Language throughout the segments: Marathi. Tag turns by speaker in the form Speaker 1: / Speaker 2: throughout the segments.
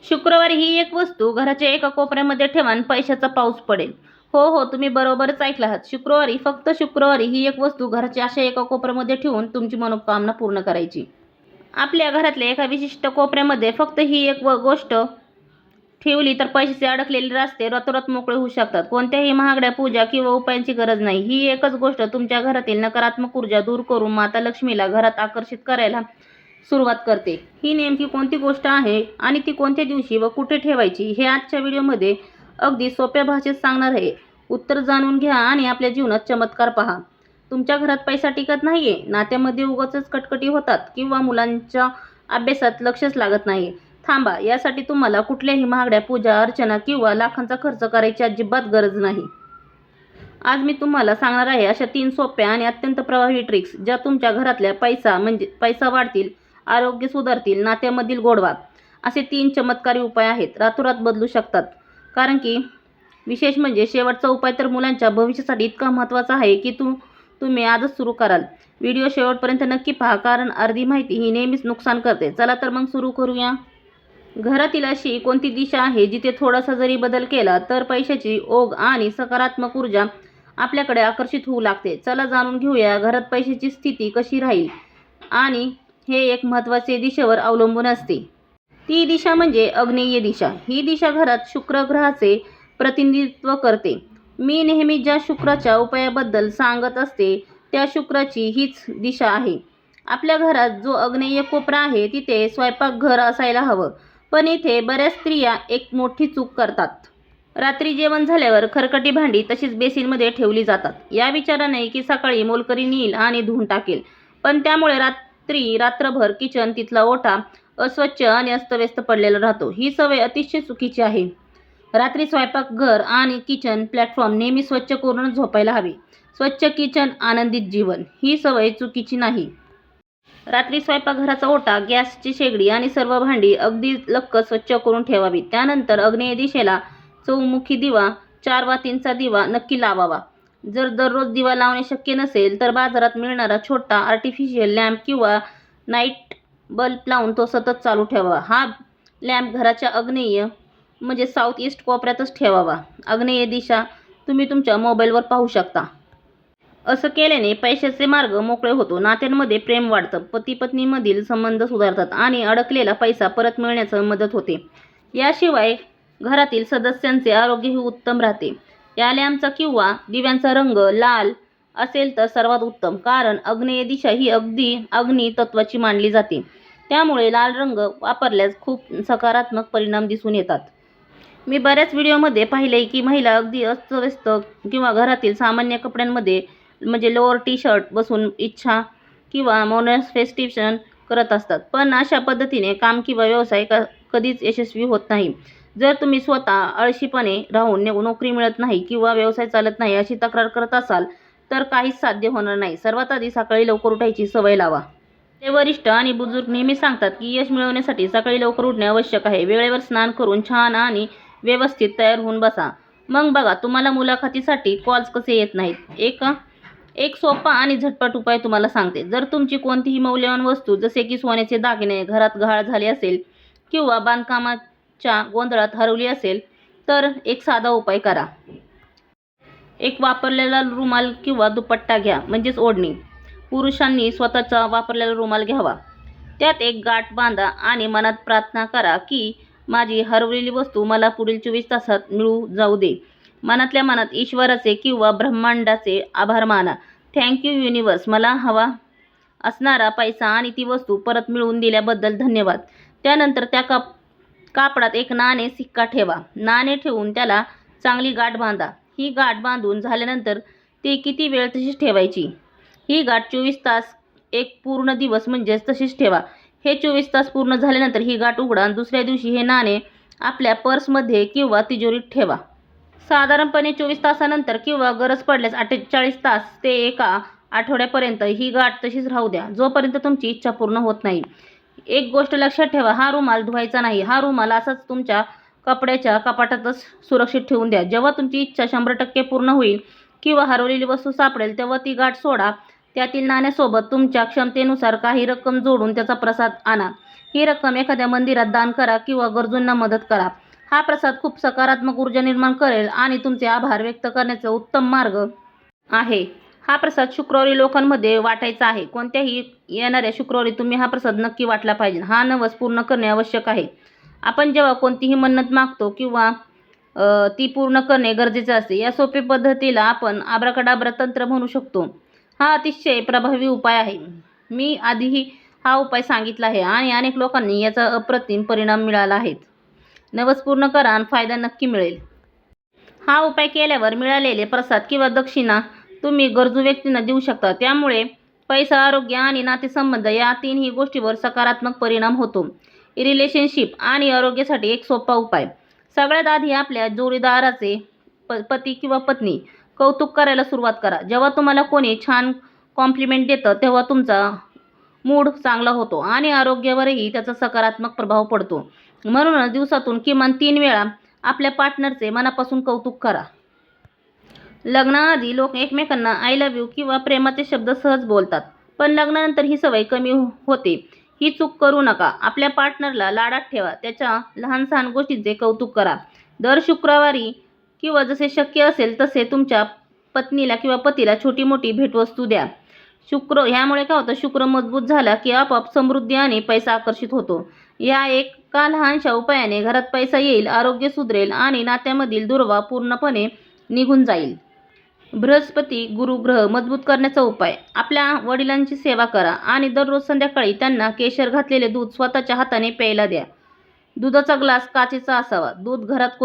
Speaker 1: शुक्रवारी ही एक वस्तू घराच्या एका कोपऱ्यामध्ये ठेवा आणि पैशाचा पाऊस पडेल. हो, तुम्ही बरोबरच ऐकलं आहात. शुक्रवारी, फक्त शुक्रवारी ही एक वस्तू घराच्या अशा एका कोपऱ्यामध्ये ठेवून तुमची मनोकामना पूर्ण करायची. आपल्या घरातल्या एका विशिष्ट कोपऱ्यामध्ये फक्त ही एक गोष्ट ठेवली तर पैशाचे अडकलेले रस्ते रातोरात मोकळे होऊ शकतात. कोणत्याही महागड्या पूजा किंवा उपायांची गरज नाही. ही एकच गोष्ट तुमच्या घरातील नकारात्मक ऊर्जा दूर करून माता लक्ष्मीला घरात आकर्षित करायला सुरुवात करते. ही नेमकी कोणती गोष्ट आहे आणि ती कोणत्या दिवशी व कुठे ठेवायची हे आजच्या व्हिडिओमध्ये अगदी सोप्या भाषेत सांगणार आहे. उत्तर जाणून घ्या आणि आपल्या जीवनात चमत्कार पहा. तुमच्या घरात पैसा टिकत नाहीये, नात्यामध्ये उगाचच कटकटी होतात किंवा मुलांच्या अभ्यासात लक्षच लागत नाही. थांबा, यासाठी तुम्हाला कुठल्याही महागड्या पूजा अर्चना किंवा लाखांचा खर्च करायची अजिबात गरज नाही. आज मी तुम्हाला सांगणार आहे अशा 3 सोप्या आणि अत्यंत प्रभावी ट्रिक्स ज्या तुमच्या घरातल्या पैसा वाढतील, आरोग्य सुधारतील, नात्यामधील गोडवा असे 3 चमत्कारी उपाय आहेत. रातोरात बदलू शकतात. कारण की विशेष म्हणजे शेवटचा उपाय तर मुलांच्या भविष्यासाठी इतका महत्त्वाचा आहे की तुम्ही आजच सुरू कराल. व्हिडिओ शेवटपर्यंत नक्की पहा, कारण अर्धी माहिती ही नेहमीच नुकसान करते. चला तर मग सुरू करूया. घरातील अशी कोणती दिशा आहे जिथे थोडासा जरी बदल केला तर पैशाची ओघ आणि सकारात्मक ऊर्जा आपल्याकडे आकर्षित होऊ लागते. चला जाणून घेऊया घरात पैशाची स्थिती कशी राहील. आणि हे एक महत्त्वाचे दिशेवर अवलंबून असते. ती दिशा म्हणजे आग्नेय दिशा. ही दिशा घरात शुक्र ग्रहाचे प्रतिनिधित्व करते. मी नेहमी ज्या शुक्राच्या उपायाबद्दल सांगत असते त्या शुक्राची हीच दिशा आहे. आपल्या घरात जो आग्नेय कोपरा आहे तिथे स्वयंपाकघर असायला हवं. पण इथे बऱ्याच स्त्रिया एक मोठी चूक करतात. रात्री जेवण झाल्यावर खरकटी भांडी तशीच बेसिनमध्ये ठेवली जातात, या विचाराने की सकाळी मोलकरी नेईल आणि धुवून टाकेल. पण त्यामुळे रात्रभर किचन, तिथला ओटा अस्वच्छ आणि अस्तव्यस्त पडलेला राहतो. ही सवय अतिशय चुकीची आहे. रात्री स्वयंपाकघर आणि किचन प्लॅटफॉर्म नेहमी स्वच्छ करून झोपायला हवे. स्वच्छ किचन, आनंदित जीवन. ही सवय चुकीची नाही. रात्री स्वयंपाकघराचा ओटा, गॅसची शेगडी आणि सर्व भांडी अगदी लक्क स्वच्छ करून ठेवावी. त्यानंतर आग्नेय दिशेला चौमुखी दिवा, 4 वातींचा दिवा नक्की लावावा. जर दररोज दिवा लावणे शक्य नसेल तर बाजारात मिळणारा छोटा आर्टिफिशियल लॅम्प किंवा नाईट बल्ब लावून तो सतत चालू ठेवावा. हा लॅम्प घराच्या आग्नेय म्हणजे साऊथ ईस्ट कोपऱ्यातच ठेवावा. आग्नेय दिशा तुम्ही तुमच्या मोबाईलवर पाहू शकता. असं केल्याने पैशाचे मार्ग मोकळे होतो, नात्यांमध्ये प्रेम वाढतं, पती-पत्नीमधील संबंध सुधारतात आणि अडकलेला पैसा परत मिळण्यास मदत होते. याशिवाय घरातील सदस्यांचे आरोग्यही उत्तम राहते. या लॅम्पचा किंवा दिव्यांचा रंग लाल असेल तर सर्वात उत्तम, कारण आग्नेय दिशा ही अगदी अग्नी तत्वाची मानली जाते. त्यामुळे लाल रंग वापरल्यास खूप सकारात्मक परिणाम दिसून येतात. मी बऱ्याच व्हिडिओमध्ये पाहिलंय की महिला अगदी अस्तव्यस्त किंवा घरातील सामान्य कपड्यांमध्ये म्हणजे लोअर टी-शर्ट बसून इच्छा किंवा मॅनिफेस्टेशन करत असतात. पण अशा पद्धतीने काम किंवा व्यवसाय कधीच यशस्वी होत नाही. जर तुम्ही स्वतः आळशीपणे राहून नोकरी मिळत नाही किंवा व्यवसाय चालत नाही अशी तक्रार करत असाल तर काहीच साध्य होणार नाही. सर्वात आधी सकाळी लवकर उठायची सवय लावा. ते वरिष्ठ आणि बुजुर्ग नेहमी सांगतात की यश मिळवण्यासाठी सकाळी लवकर उठणे आवश्यक आहे. वेळेवर स्नान करून छान आणि व्यवस्थित तयार होऊन बसा. मग बघा तुम्हाला मुलाखतीसाठी कॉल्स कसे येत नाहीत. एक सोपा आणि झटपट उपाय तुम्हाला सांगते. जर तुमची कोणतीही मौल्यवान वस्तू जसे की सोन्याचे दागिने घरात गहाळ झाले असेल किंवा बांधकामाच्या गोंधळात हरवली असेल तर एक साधा उपाय करा. एक वापरलेला रुमाल किंवा दुपट्टा घ्या, म्हणजेच ओढणी. पुरुषांनी स्वतःचा वापरलेला रुमाल घ्यावा. त्यात एक गाठ बांधा आणि मनात प्रार्थना करा की माझी हरवलेली वस्तू मला पुढील 24 तासात मिळू जाऊ दे. मनातल्या मनात ईश्वराचे किंवा ब्रह्मांडाचे आभार माना. थँक यू युनिवर्स, मला हवा असणारा पैसा आणि ती वस्तू परत मिळवून दिल्याबद्दल धन्यवाद. त्यानंतर त्या कापडात एक नाणे सिक्का ठेवा. नाणे ठेवून त्याला चांगली गाठ बांधा. ही गाठ बांधून झाल्यानंतर ती किती वेळ तशीच ठेवायची. ही गाठ 24 तास, एक पूर्ण दिवस म्हणजेच तशीच ठेवा. हे 24 तास पूर्ण झाल्यानंतर ही गाठ उघडा आणि दुसऱ्या दिवशी हे नाणे आपल्या पर्समध्ये किंवा तिजोरीत ठेवा. साधारणपणे 24 तासानंतर किंवा गरज पडल्यास 48 तास ते एका आठवड्यापर्यंत ही गाठ तशीच राहू द्या, जोपर्यंत तुमची इच्छा पूर्ण होत नाही. एक गोष्ट लक्षात ठेवा, हा रुमाल धुवायचा नाही. हा रुमाल असाच तुमच्या कपड्याच्या कपाटातच सुरक्षित ठेवून द्या. जेव्हा तुमची इच्छा 100% पूर्ण होईल किंवा हरवलेली वस्तू सापडेल तेव्हा ती गाठ सोडा. त्यातील नाण्यासोबत तुमच्या क्षमतेनुसार काही रक्कम जोडून त्याचा प्रसाद आणा. ही रक्कम एखाद्या मंदिरात दान करा किंवा गरजूंना मदत करा. हा प्रसाद खूप सकारात्मक ऊर्जा निर्माण करेल आणि तुमचे आभार व्यक्त करण्याचा उत्तम मार्ग आहे. हा प्रसाद शुक्रवारी लोकांमध्ये वाटायचा आहे. कोणत्याही येणाऱ्या शुक्रवारी तुम्ही हा प्रसाद नक्की वाटला पाहिजे. हा नवस पूर्ण करणे आवश्यक आहे. आपण जेव्हा कोणतीही मन्नत मागतो किंवा ती पूर्ण करणे गरजेचे असते. या सोपी पद्धतीला आपण आब्राकडाब्रा तंत्र म्हणू शकतो. हा अतिशय प्रभावी उपाय आहे. मी आधीही हा उपाय सांगितला आहे आणि अनेक लोकांनी याचा अप्रतिम परिणाम मिळाला आहेत. नवस पूर्ण करा आणि फायदा नक्की मिळेल. हा उपाय केल्यावर मिळालेले प्रसाद किंवा दक्षिणा तुम्ही गरजू व्यक्तींना देऊ शकता. त्यामुळे पैसा, आरोग्य आणि नातेसंबंध या तीनही गोष्टीवर सकारात्मक परिणाम होतो. रिलेशनशिप आणि आरोग्यासाठी एक सोपा उपाय. सगळ्यात आधी आपल्या जोडीदाराचे पती किंवा पत्नी कौतुक करायला सुरुवात करा. जेव्हा तुम्हाला कोणी छान कॉम्प्लिमेंट देतं तेव्हा तुमचा मूड चांगला होतो आणि आरोग्यावरही त्याचा सकारात्मक प्रभाव पडतो. म्हणूनच दिवसातून किमान 3 वेळा आपल्या पार्टनरचे मनापासून कौतुक करा. लग्नाआधी लोक एकमेकांना आय लव्ह यू किंवा प्रेमाचे शब्द सहज बोलतात, पण लग्नानंतर ही सवय कमी होते. ही चूक करू नका. आपल्या पार्टनरला लाडात ठेवा. त्याच्या लहान सहान गोष्टींचे कौतुक करा. दर शुक्रवारी किंवा जसे शक्य असेल तसे तुमच्या पत्नीला किंवा पतीला छोटी मोठी भेटवस्तू द्या. ह्यामुळे काय होतं, शुक्र मजबूत झाला की आपोआप समृद्धी आणि पैसा आकर्षित होतो. या एका लहानशा उपायाने घरात पैसा येईल, आरोग्य सुधरेल आणि नात्यामधील दुरावा पूर्णपणे निघून जाईल. बृहस्पती गुरु ग्रह मजबूत करण्याचा उपाय. आपल्या वडिलांची सेवा करा आणि दररोज संध्याकाळी त्यांना केशर घातलेले दूध स्वतःच्या हाताने प्यायला द्या. दुधाचा ग्लास काचेचा असावा. दूध घरात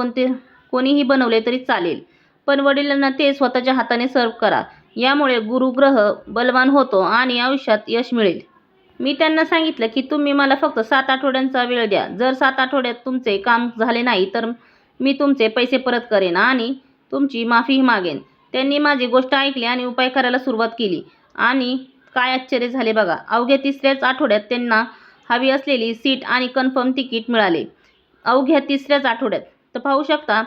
Speaker 1: कोणीही बनवले तरी चालेल, पण वडिलांना ते स्वतःच्या हाताने सर्व्ह करा. यामुळे गुरुग्रह बलवान होतो आणि आयुष्यात यश मिळेल. मी त्यांना सांगितलं की तुम्ही मला फक्त 7 आठवड्यांचा वेळ द्या. जर 7 आठवड्यात तुमचे काम झाले नाही तर मी तुमचे पैसे परत करेन आणि तुमची माफीही मागेन. त्यांनी माझी गोष्ट ऐकली आणि उपाय करायला सुरुवात केली आणि काय आश्चर्य झाले बघा. अवघ्या 3ऱ्याच आठवड्यात त्यांना हवी असलेली सीट आणि कन्फर्म तिकीट मिळाले. अवघ्या 3ऱ्याच आठवड्यात. तर पाहू शकता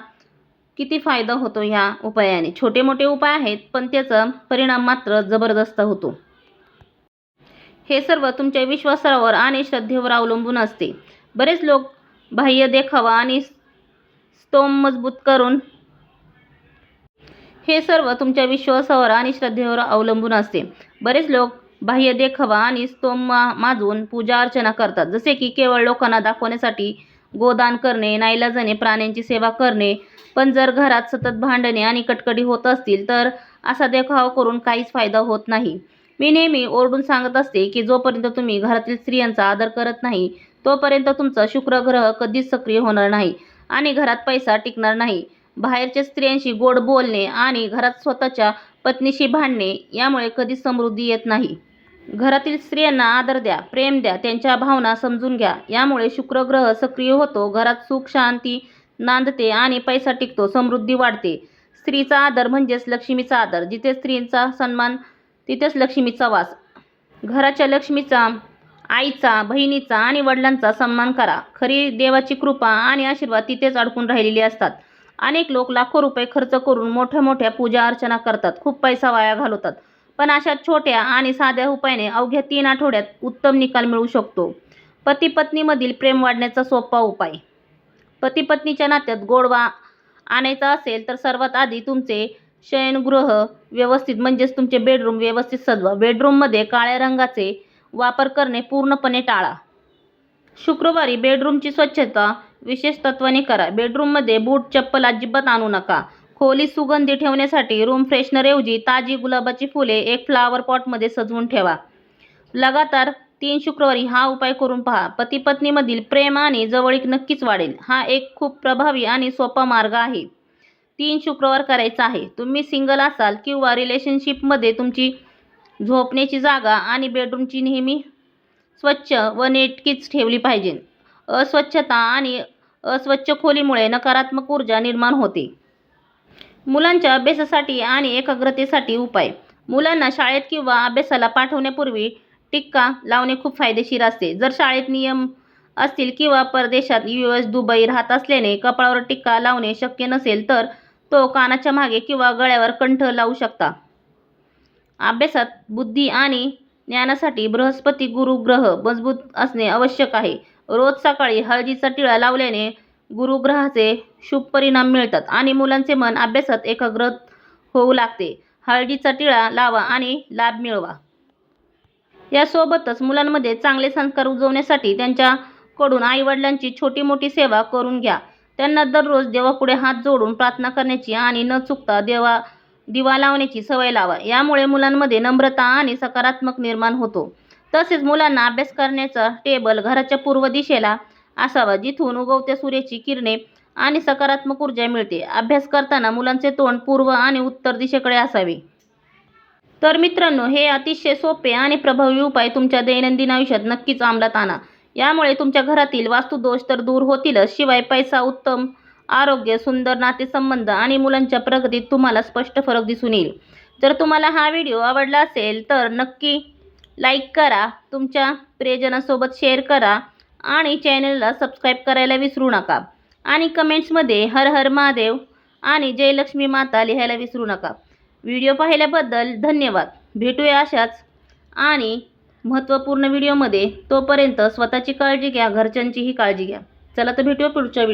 Speaker 1: किती फायदा होतो ह्या उपायाने. छोटे मोठे उपाय आहेत, पण त्याचा परिणाम मात्र जबरदस्त होतो. हे सर्व तुमच्या विश्वासावर आणि श्रद्धेवर अवलंबून असते. बरेच लोक बाह्य देखावा आणि स्तोम मजबूत करून हे सर्व तुमच्या विश्वासावर आणि श्रद्धेवर अवलंबून असते. बरेच लोक बाह्य देखावा आणि स्तोम माजून पूजा अर्चना करतात, जसे की केवळ लोकांना दाखवण्यासाठी गोदान करणे, नाईलाजाने प्राण्यांची सेवा करणे. पण जर घरात सतत भांडणे आणि कटकटी होत असतील तर असा देखावा करून काहीच फायदा होत नाही. मी नेहमी ओरडून सांगत असते की जोपर्यंत तुम्ही घरातील स्त्रियांचा आदर करत नाही तोपर्यंत तुमचा शुक्र ग्रह कधीच सक्रिय होणार नाही आणि घरात पैसा टिकणार नाही. बाहेरच्या स्त्रियांशी गोड बोलणे आणि घरात स्वतःच्या पत्नीशी भांडणे यामुळे कधीच समृद्धी येत नाही. घरातील स्त्रियांना आदर द्या, प्रेम द्या, त्यांच्या भावना समजून घ्या. यामुळे शुक्र ग्रह सक्रिय होतो, घरात सुख शांती नांदते आणि पैसा टिकतो, समृद्धी वाढते. स्त्रीचा आदर म्हणजेच लक्ष्मीचा आदर. जिथे स्त्रीचा सन्मान तिथेच लक्ष्मीचा वास. घराच्या लक्ष्मीचा, आईचा, बहिणीचा आणि वडिलांचा सन्मान करा. खरी देवाची कृपा आणि आशीर्वाद तिथेच अडकून राहिलेली असतात. अनेक लोक लाखो रुपये खर्च करून मोठ्या मोठ्या पूजा अर्चना करतात, खूप पैसा वाया घालवतात. पण अशा छोट्या आणि साध्या उपायाने अवघ्या 3 आठवड्यात उत्तम निकाल मिळू शकतो. पती पत्नीमधील प्रेम वाढण्याचा सोपा उपाय. पती पत्नीच्या नात्यात गोडवा आणायचा असेल तर सर्वात आधी तुमचे शयनगृह व्यवस्थित म्हणजेच तुमचे बेडरूम व्यवस्थित सजवा. बेडरूममध्ये काळ्या रंगाचे वापर करणे पूर्णपणे टाळा. शुक्रवारी बेडरूमची स्वच्छता विशेष तत्त्वाने करा. बेडरूममध्ये बूट चप्पल अजिबात आणू नका. खोली सुगंधी ठेवण्यासाठी रूम फ्रेशनरऐवजी ताजी गुलाबाची फुले एक फ्लॉवर पॉटमध्ये सजवून ठेवा. लगातार 3 शुक्रवारी हा उपाय करून पहा. पती पत्नीमधील प्रेम आणि जवळीक नक्कीच वाढेल. हा एक खूप प्रभावी आणि सोपा मार्ग आहे. 3 शुक्रवार करायचा आहे. तुम्ही सिंगल असाल किंवा रिलेशनशिपमध्ये तुमची झोपण्याची जागा आणि बेडरूमची नेहमी स्वच्छ व नेटकीच ठेवली पाहिजे. अस्वच्छता आणि अस्वच्छ खोलीमुळे नकारात्मक ऊर्जा निर्माण होते. मुलांच्या अभ्यासासाठी आणि एकाग्रतेसाठी उपाय. मुलांना शाळेत किंवा अभ्यासाला पाठवण्यापूर्वी टिक्का लावणे खूप फायदेशीर असते. जर शाळेत नियम असतील किंवा परदेशात US, दुबई राहत असल्याने कपाळावर टिक्का लावणे शक्य नसेल तर तो कानाच्या मागे किंवा गळ्यावर कंठ लावू शकता. अभ्यासात बुद्धी आणि ज्ञानासाठी बृहस्पती गुरु ग्रह मजबूत असणे आवश्यक आहे. रोज सकाळी हळदीचा टिळा लावल्याने गुरुग्रहाचे शुभ परिणाम मिळतात आणि मुलांचे मन अभ्यासात एकाग्र होऊ लागते. हळदीचा टिळा लावा आणि लाभ मिळवा. यासोबतच मुलांमध्ये चांगले संस्कार रुजवण्यासाठी त्यांच्याकडून आईवडिलांची छोटी मोठी सेवा करून घ्या. त्यांना दररोज देवापुढे हात जोडून प्रार्थना करण्याची आणि न चुकता दिवा लावण्याची सवय लावा. यामुळे मुलांमध्ये नम्रता आणि सकारात्मक निर्माण होतो. तसेच मुलांना अभ्यास करण्याचा टेबल घराच्या पूर्व दिशेला असावा, जिथून उगवत्या सूर्याची किरणे आणि सकारात्मक ऊर्जा मिळते. अभ्यास करताना मुलांचे तोंड पूर्व आणि उत्तर दिशेकडे असावे. तर मित्रांनो, हे अतिशय सोपे आणि प्रभावी उपाय तुमच्या दैनंदिन आयुष्यात नक्कीच अंमलात आणा. यामुळे तुमच्या घरातील वास्तुदोष तर दूर होतीलच, शिवाय पैसा, उत्तम आरोग्य, सुंदर नातेसंबंध आणि मुलांच्या प्रगतीत तुम्हाला स्पष्ट फरक दिसून येईल. जर तुम्हाला हा व्हिडिओ आवडला असेल तर नक्की लाईक करा, तुमच्या प्रियजनांसोबत शेअर करा आणि चॅनलला सबस्क्राईब करायला विसरू नका. आणि कमेंट्समध्ये हर हर महादेव आणि जय लक्ष्मी माता लिहायला विसरू नका. व्हिडिओ पाहिल्याबद्दल धन्यवाद. भेटूया अशाच आणि महत्त्वपूर्ण व्हिडिओमध्ये. तोपर्यंत स्वतःची काळजी घ्या, घरच्यांचीही काळजी घ्या. चला तर भेटूया पुढच्या व्हिडिओ.